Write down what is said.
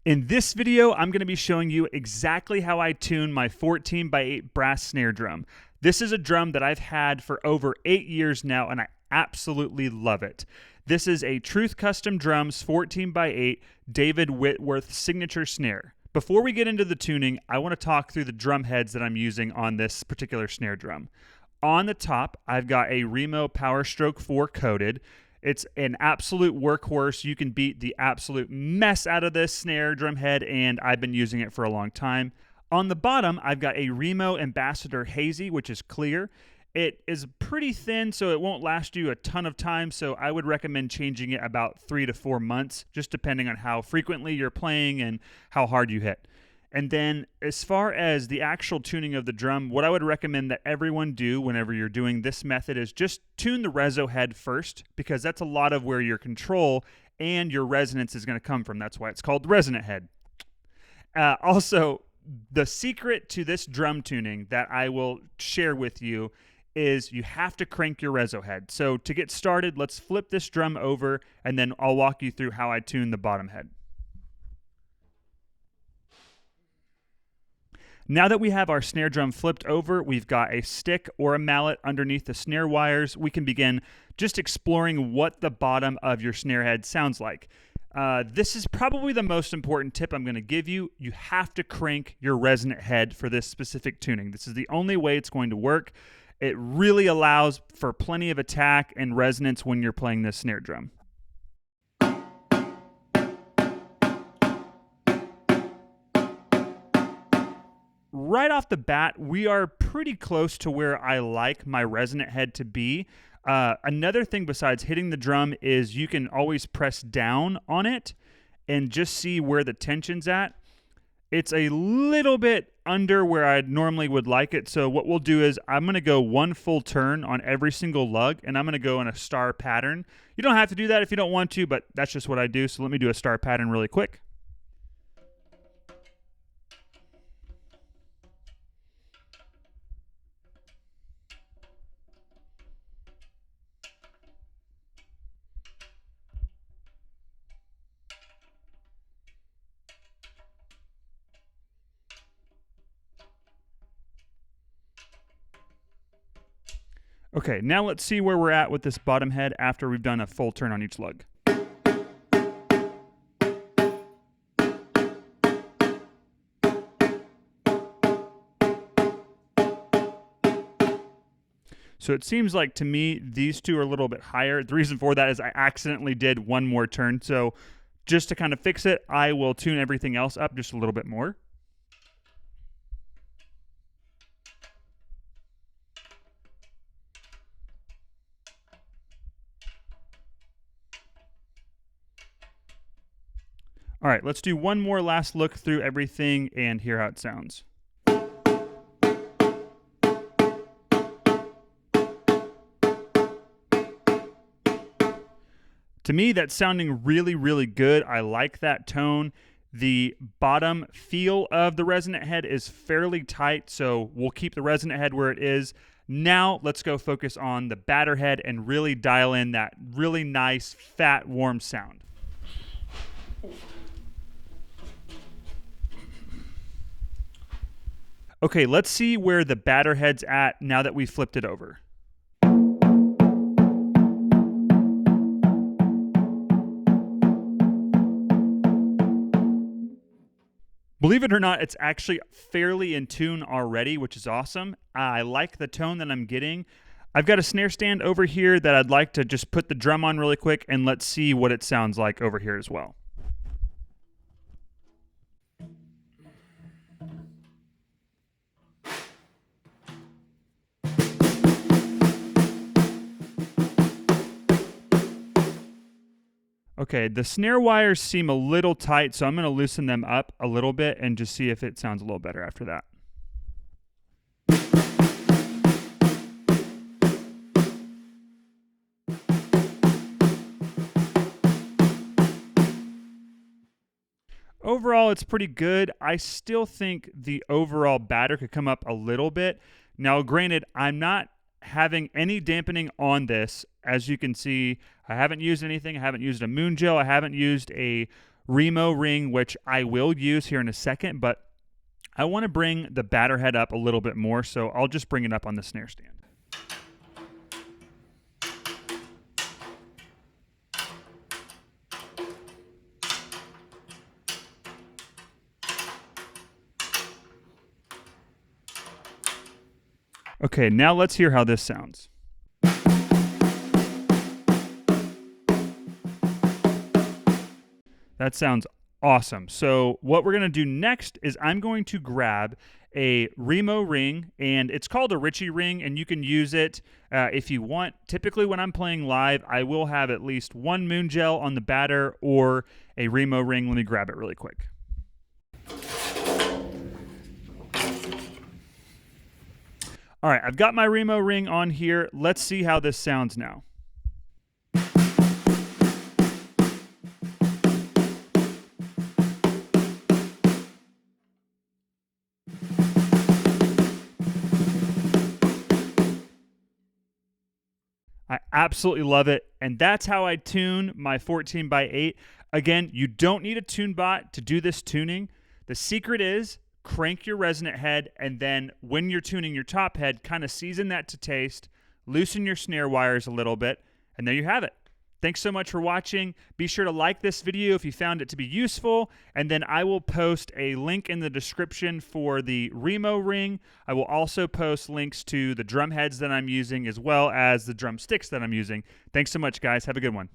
In this video, I'm going to be showing you exactly how I tune my 14x8 brass snare drum. This is a drum that I've had for over 8 years now, and I absolutely love it. This is a Truth Custom Drums 14x8 David Whitworth signature snare. Before we get into the tuning, I want to talk through the drum heads that I'm using on this particular snare drum. On the top, I've got a Remo Power Stroke 4 coated. It's an absolute workhorse. You can beat the absolute mess out of this snare drum head, and I've been using it for a long time. On the bottom, I've got a Remo Ambassador Hazy, which is clear. It is pretty thin, so it won't last you a ton of time, so I would recommend changing it about 3 to 4 months, just depending on how frequently you're playing and how hard you hit. And then as far as the actual tuning of the drum, what I would recommend that everyone do whenever you're doing this method is just tune the reso head first, because that's a lot of where your control and your resonance is going to come from. That's why it's called the resonant head. Also, the secret to this drum tuning that I will share with you is you have to crank your reso head. So to get started, let's flip this drum over, and then I'll walk you through how I tune the bottom head. Now that we have our snare drum flipped over, we've got a stick or a mallet underneath the snare wires. We can begin just exploring what the bottom of your snare head sounds like. This is probably the most important tip I'm going to give you. You have to crank your resonant head for this specific tuning. This is the only way it's going to work. It really allows for plenty of attack and resonance when you're playing this snare drum. Right off the bat, we are pretty close to where I like my resonant head to be. Another thing besides hitting the drum is you can always press down on it and just see where the tension's at. It's a little bit under where I normally would like it, so what we'll do is I'm going to go one full turn on every single lug, and I'm going to go in a star pattern. You don't have to do that if you don't want to, but that's just what I do, so let me do a star pattern really quick. Okay, now let's see where we're at with this bottom head after we've done a full turn on each lug. So it seems like to me these two are a little bit higher. The reason for that is I accidentally did one more turn. So just to kind of fix it, I will tune everything else up just a little bit more. All right, let's do one more last look through everything and hear how it sounds. To me, that's sounding really, really good. I like that tone. The bottom feel of the resonant head is fairly tight, so we'll keep the resonant head where it is. Now, let's go focus on the batter head and really dial in that really nice, fat, warm sound. Okay, let's see where the batter head's at now that we've flipped it over. Believe it or not, it's actually fairly in tune already, which is awesome. I like the tone that I'm getting. I've got a snare stand over here that I'd like to just put the drum on really quick, and let's see what it sounds like over here as well. Okay, the snare wires seem a little tight, so I'm going to loosen them up a little bit and just see if it sounds a little better after that. Overall, it's pretty good. I still think the overall batter could come up a little bit. Now, granted, I'm not having any dampening on this. As you can see, I haven't used anything. I haven't used a moon gel. I haven't used a Remo ring, which I will use here in a second, but I want to bring the batter head up a little bit more, so I'll just bring it up on the snare stand. Okay, now let's hear how this sounds. That sounds awesome. So what we're going to do next is I'm going to grab a Remo ring, and it's called a Ritchie ring, and you can use it if you want. Typically when I'm playing live, I will have at least one moon gel on the batter or a Remo ring. Let me grab it really quick. All right, I've got my Remo ring on here. Let's see how this sounds now. I absolutely love it, and that's how I tune my 14x8. Again, you don't need a tune bot to do this tuning. The secret is crank your resonant head, and then when you're tuning your top head, kind of season that to taste, loosen your snare wires a little bit, and there you have it. Thanks so much for watching. Be sure to like this video if you found it to be useful, and then I will post a link in the description for the Remo ring. I will also post links to the drum heads that I'm using as well as the drum sticks that I'm using. Thanks so much, guys. Have a good one.